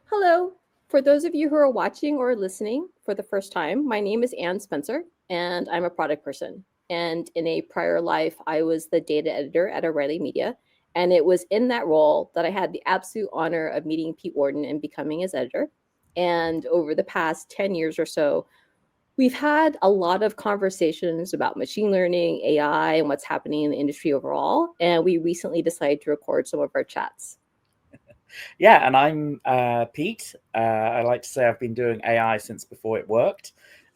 Hello. For those of you who are watching or listening for the first time, my name is Ann Spencer, and I'm a product person. And in a prior life, I was the data editor at O'Reilly Media. And it was in that role that I had the absolute honor of meeting Pete Warden and becoming his editor. And over the past 10 years or so, we've had a lot of conversations about machine learning, AI, and what's happening in the industry overall. And we recently decided to record some of our chats. Yeah, and I'm Pete. I like to say I've been doing AI since before it worked.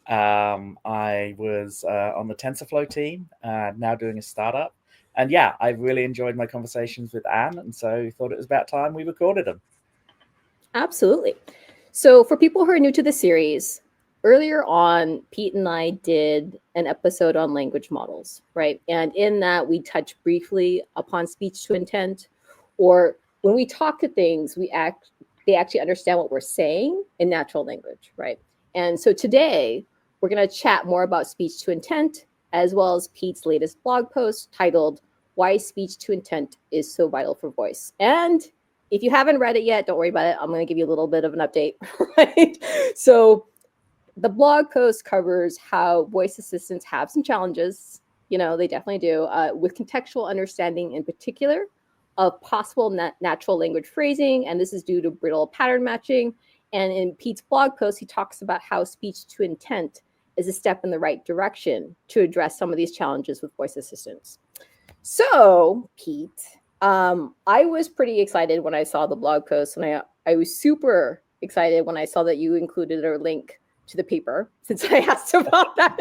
I was on the TensorFlow team, now doing a startup. And yeah, I've really enjoyed my conversations with Anne, and so thought it was about time we recorded them. Absolutely. So, for people who are new to the series, earlier on, Pete and I did an episode on language models, right? And in that, we touched briefly upon speech to intent, or when we talk to things, they actually understand what we're saying in natural language, right? And so today, we're going to chat more about speech to intent, as well as Pete's latest blog post titled "Why Speech to Intent is So Vital for Voice." And if you haven't read it yet, don't worry about it. I'm going to give you a little bit of an update, right? So, the blog post covers how voice assistants have some challenges. They definitely do, with contextual understanding in particular of possible natural language phrasing. And this is due to brittle pattern matching. And in Pete's blog post, he talks about how speech to intent is a step in the right direction to address some of these challenges with voice assistants. So, Pete, I was pretty excited when I saw the blog post, and I was super excited when I saw that you included a link to the paper, since I asked about that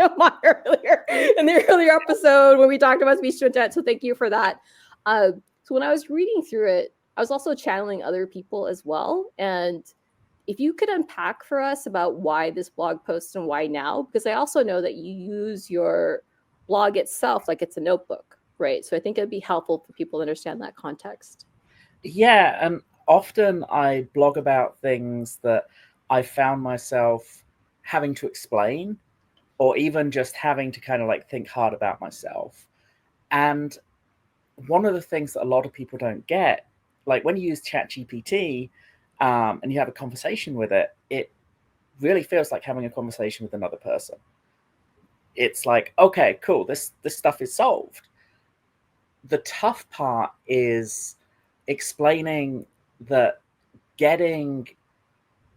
in the earlier episode when we talked about speech to intent. So thank you for that. So when I was reading through it, I was also channeling other people as well. And if you could unpack for us about why this blog post and why now, because I also know that you use your blog itself like it's a notebook, right? So I think it'd be helpful for people to understand that context. Yeah, and often I blog about things that I found myself having to explain, or even just having to kind of like think hard about myself. And one of the things that a lot of people don't get, like when you use ChatGPT and you have a conversation with it, it really feels like having a conversation with another person. It's like, okay, cool, this stuff is solved. The tough part is explaining that getting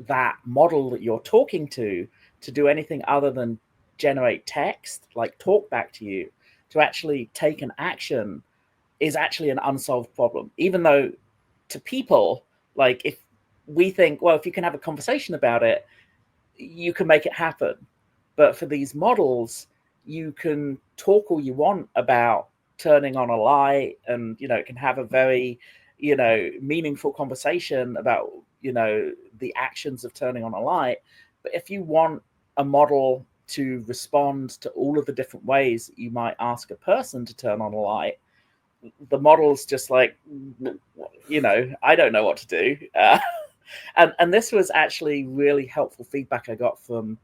that model that you're talking to do anything other than generate text, like talk back to you, to actually take an action is actually an unsolved problem. Even though to people, like if we think, well, if you can have a conversation about it, you can make it happen. But for these models, you can talk all you want about turning on a light, and it can have a very meaningful conversation about the actions of turning on a light. But if you want a model to respond to all of the different ways that you might ask a person to turn on a light, the model's just like, I don't know what to do. And this was actually really helpful feedback I got from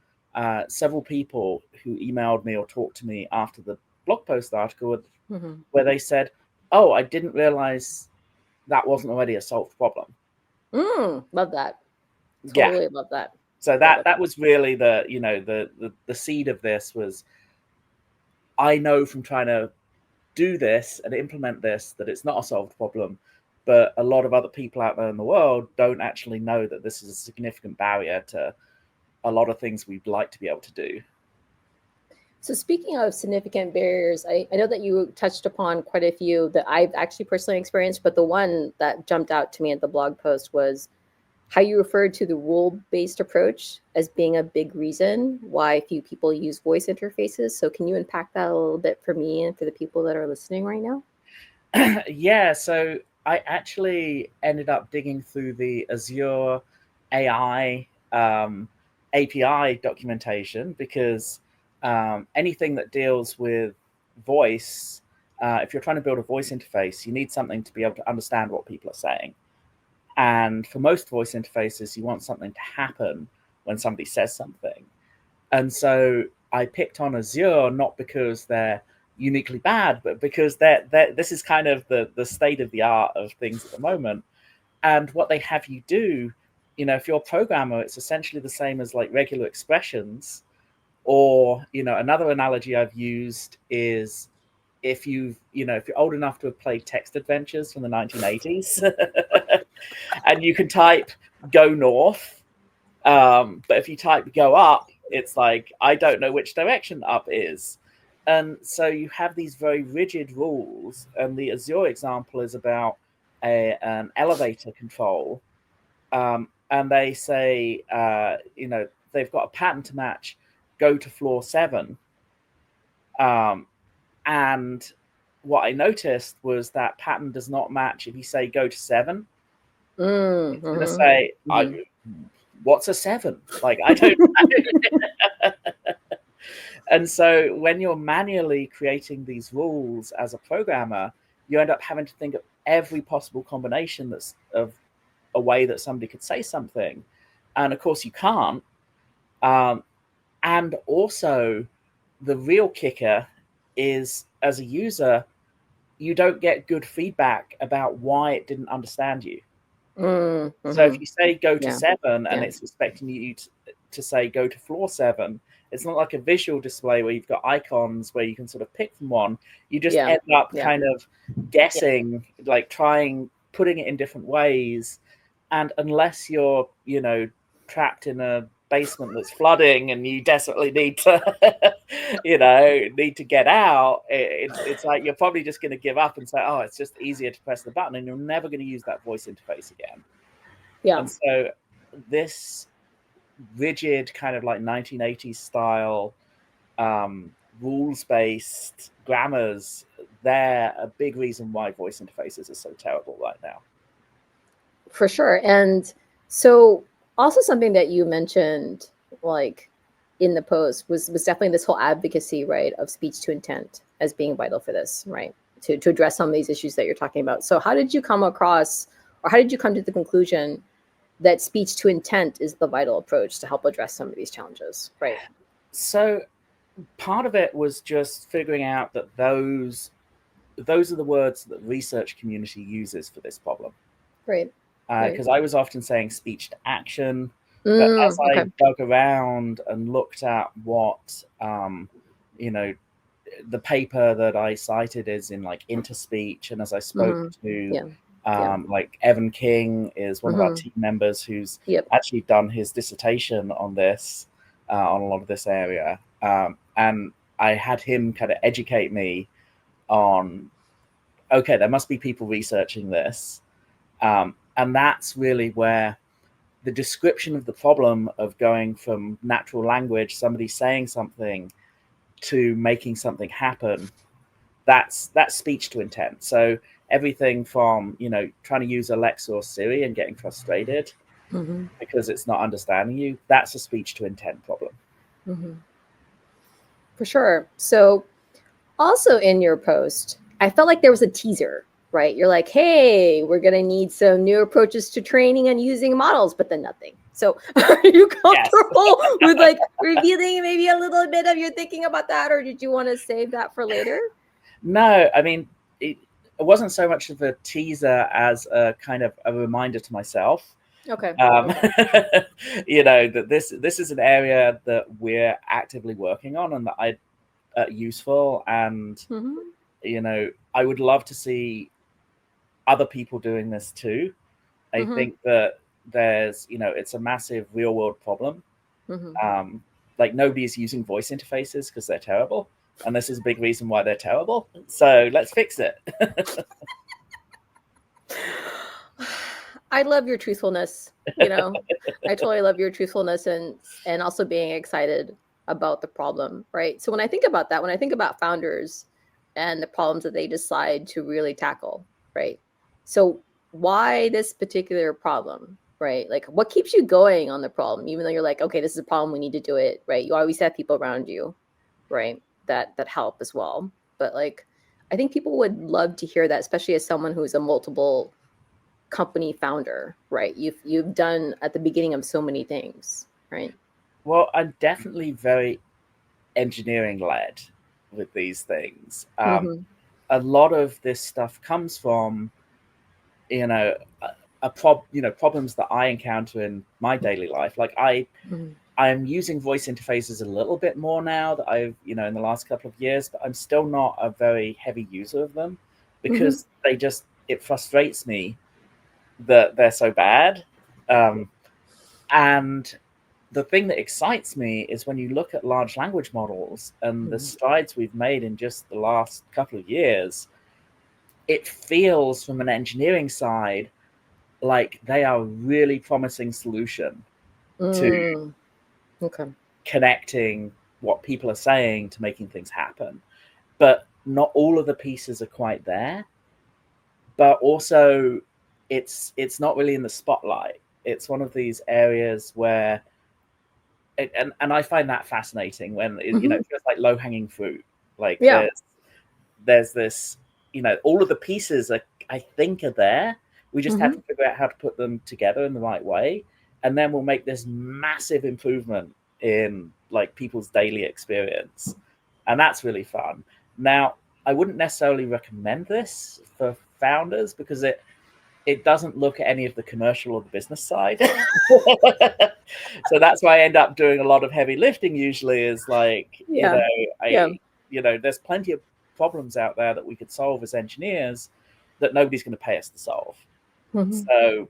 several people who emailed me or talked to me after the blog post article, Mm-hmm. where they said, oh, I didn't realize that wasn't already a solved problem. Love that. Yeah. Totally love that. So Love that it. that was really the seed of this. Was I know from trying to do this and implement this that it's not a solved problem, but a lot of other people out there in the world don't actually know that this is a significant barrier to a lot of things we'd like to be able to do. So speaking of significant barriers, I know that you touched upon quite a few that I've actually personally experienced, but the one that jumped out to me at the blog post was how you referred to the rule-based approach as being a big reason why few people use voice interfaces. So can you unpack that a little bit for me and for the people that are listening right now? Yeah, so I actually ended up digging through the Azure AI API documentation, because anything that deals with voice, if you're trying to build a voice interface, you need something to be able to understand what people are saying. And for most voice interfaces, you want something to happen when somebody says something. And so I picked on Azure not because they're uniquely bad, but because this is kind of the state of the art of things at the moment. And what they have you do if you're a programmer, it's essentially the same as like regular expressions. Or, another analogy I've used is if you're old enough to have played text adventures from the 1980s and you can type go north, but if you type go up, it's like, I don't know which direction up is. And so you have these very rigid rules. And the Azure example is about an elevator control. And they say, they've got a pattern to match, go to floor 7. And what I noticed was that pattern does not match if you say go to 7. It's going to say, what's a 7? Like, I don't know. And so when you're manually creating these rules as a programmer, you end up having to think of every possible combination that's of a way that somebody could say something. And of course you can't. And also the real kicker is, as a user, you don't get good feedback about why it didn't understand you. So if you say go to 7 and it's expecting you to say go to floor 7, it's not like a visual display where you've got icons where you can sort of pick from one. You just end up kind of guessing, like putting it in different ways. And unless you're, trapped in a basement that's flooding and you desperately need to, need to get out, it's like you're probably just going to give up and say, oh, it's just easier to press the button, and you're never going to use that voice interface again. And so this rigid kind of like 1980s style rules-based grammars, they're a big reason why voice interfaces are so terrible right now. For sure. And so also something that you mentioned, like in the post, was definitely this whole advocacy, right, of speech to intent as being vital for this, right, to address some of these issues that you're talking about. So how did you come across, or how did you come to the conclusion that speech to intent is the vital approach to help address some of these challenges, right? So part of it was just figuring out that those are the words that the research community uses for this problem. Right. Because I was often saying speech to action, but as I dug around and looked at what, the paper that I cited is in like Interspeech, and as I spoke to like Evan King is one of our team members who's actually done his dissertation on this, on a lot of this area. And I had him kind of educate me on, okay, there must be people researching this. And that's really where the description of the problem of going from natural language, somebody saying something, to making something happen, that's speech to intent. So everything from, trying to use Alexa or Siri and getting frustrated because it's not understanding you, that's a speech to intent problem. For sure. So also in your post, I felt like there was a teaser, right? You're like, hey, we're going to need some new approaches to training and using models, but then nothing. So are you comfortable with like revealing maybe a little bit of your thinking about that, or did you want to save that for later? No, I mean, it wasn't so much of a teaser as a kind of a reminder to myself. Okay. That this is an area that we're actively working on and that I useful, and I would love to see other people doing this too. I think that there's, it's a massive real world problem. Like nobody's using voice interfaces because they're terrible. And this is a big reason why they're terrible. So let's fix it. I love your truthfulness. I totally love your truthfulness and also being excited about the problem, right? So when I think about that, when I think about founders and the problems that they decide to really tackle, right? So why this particular problem, right? Like what keeps you going on the problem, even though you're like, okay, this is a problem, we need to do it, right? You always have people around you, right? That help as well. But like, I think people would love to hear that, especially as someone who's a multiple company founder, right? You've done at the beginning of so many things, right? Well, I'm definitely very engineering led with these things. A lot of this stuff comes from, problems that I encounter in my daily life. Like I'm using voice interfaces a little bit more now that I've, in the last couple of years, but I'm still not a very heavy user of them because it frustrates me that they're so bad. And the thing that excites me is when you look at large language models and the strides we've made in just the last couple of years, it feels from an engineering side like they are a really promising solution to connecting what people are saying to making things happen. But not all of the pieces are quite there. But also, it's not really in the spotlight. It's one of these areas where, and I find that fascinating when it feels like low hanging fruit. Like there's this, all of the pieces I think are there. We just have to figure out how to put them together in the right way, and then we'll make this massive improvement in like people's daily experience, and that's really fun. Now, I wouldn't necessarily recommend this for founders because it doesn't look at any of the commercial or the business side. So that's why I end up doing a lot of heavy lifting usually is like, there's plenty of problems out there that we could solve as engineers that nobody's going to pay us to solve. So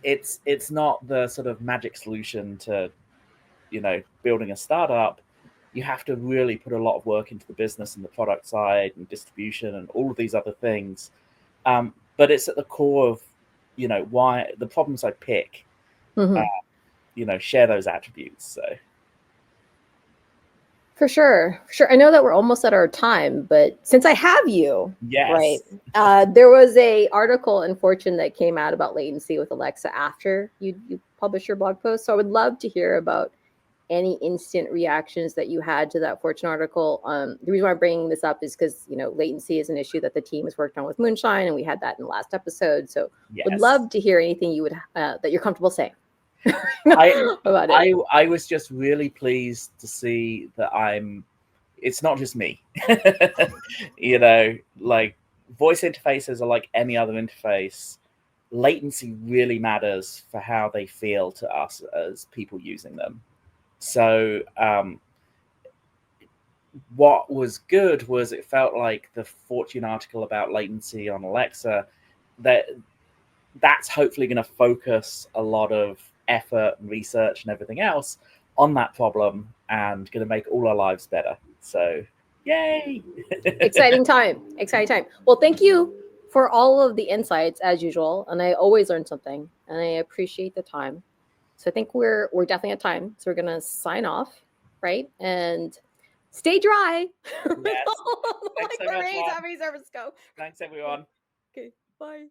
it's not the sort of magic solution to, building a startup. You have to really put a lot of work into the business and the product side and distribution and all of these other things. But it's at the core of, why the problems I pick, share those attributes. So. For sure. I know that we're almost at our time, but since I have you, right? There was a article in Fortune that came out about latency with Alexa after you published your blog post. So I would love to hear about any instant reactions that you had to that Fortune article. The reason why I'm bringing this up is because, latency is an issue that the team has worked on with Moonshine, and we had that in the last episode. So would love to hear anything you would that you're comfortable saying. about it. I was just really pleased to see that it's not just me. Like voice interfaces are like any other interface. Latency really matters for how they feel to us as people using them. So what was good was it felt like the Fortune article about latency on Alexa, that's hopefully going to focus a lot of effort and research and everything else on that problem and going to make all our lives better. So yay. Exciting time. Well, thank you for all of the insights as usual, and I always learn something, and I appreciate the time. So I think we're definitely at time, so we're going to sign off, right? And stay dry. Yes. Thanks so much, Every service go. Thanks everyone. Okay, bye.